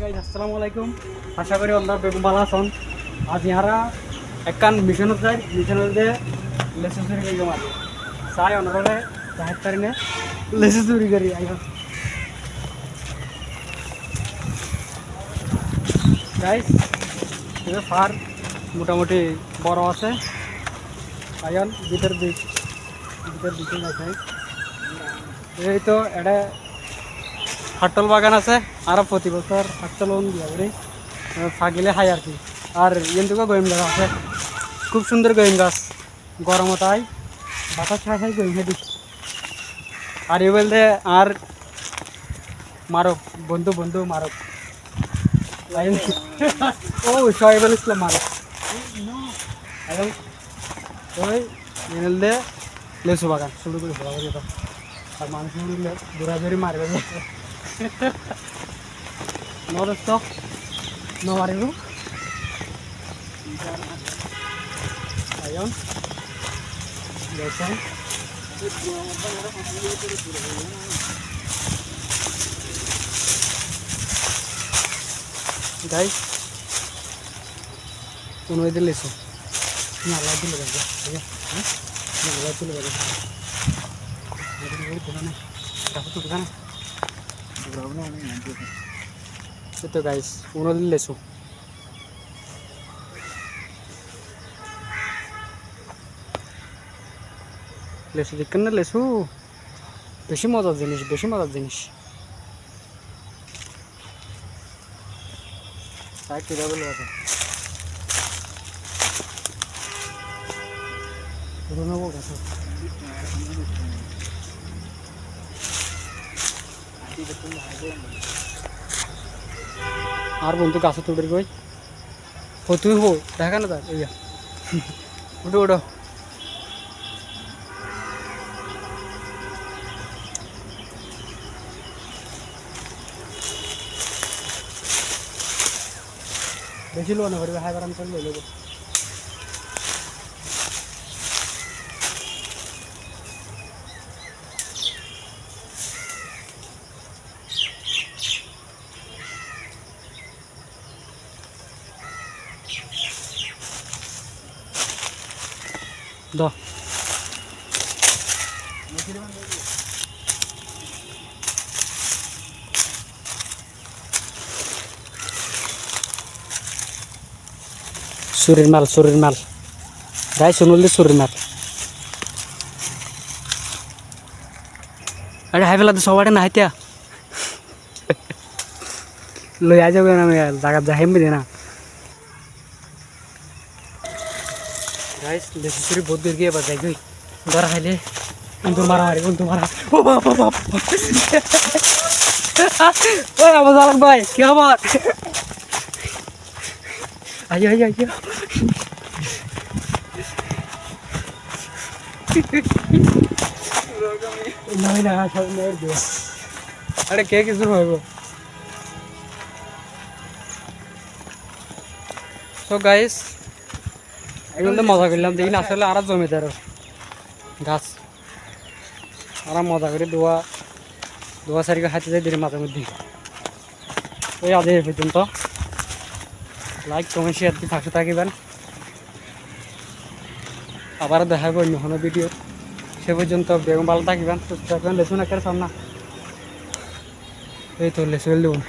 guys আসসালামু আলাইকুম আশা করি আপনারা বেগুন ভালো আছেন আজ ইয়ারা একখান মিশনত যায় মিশনের যে লেসু চুরি করি মাঝে চাই অনরে জাহেদ কারিনে লেসু চুরি করি আইবা গাইস এটা ফার মোটামুটি বড় আছে আয়ন ভিতর দিকে আছে এই তো এটা হাটল বাগান আছে আর প্রতি বছর হাটল দিয়া করি ফাগিলে খাই আর কি আর এনটুকু গইম গাছ আছে খুব সুন্দর গইম গাছ গরমত আই বাতাস খাই গইম খেদি আর এ বলতে আর মারক বন্ধু মারক ও শোয়েবুল ইসলাম মারক এবং ওই এনল দে লেসু বাগান শুরু করে ভালো করে আর মানুষ মরিলে দৌড়াদৌড়ি মারবে নরস্ত নমারিব আয়ন দেখেন গাইস কোন ওই দিলে লেসু না লাইট দিলে গেছে ঠিক আছে হ্যাঁ লাইট দিলে গেছে itu guys uno lesu দেখেন না লেসু বেশি মজার জিনিস তাই কিভাবে লোকে পুরনো গাছ আর বন্ধু গাছ তুলে কই তুই হো দেখা না তার ইয়া উঠো উঠো বেশি লো না করবে হাই বারাম চলে নেবো দো সুরের মাল গাই শুনলে সুরের মাল আরে হাই ফেলা তো সবাই না হাইতিয়া লই আ যাবে না জায়গা যাইম বুঝে না গাইস লেসু চুরি বহুত দূর গিয়ে বাজাই গই ধরা খাইলে বন্ধু মারা ও বাবা ওই আওয়াজ আলাক ভাই কি খবর আইয়া না সব মেয়ের দিও আরে কে কিছু হইব সো গাইস এগুলো মজা করলাম দেখি আসলে আর জমিদার গাছ আর মজা করে দোয়া সারিকে হাতে যাই দিলে মাঝে মধ্যে ওই আজ এই পর্যন্ত লাইক কমেন্ট শেয়ার দিয়ে পাশে থাকিবেন আবার দেখা হবে অন্য কোনো ভিডিও সে পর্যন্ত বেগম ভালো থাকিবেন সুস্থ থাকবেন লেসুন একটা সামনা এই তো লেসু দেবুন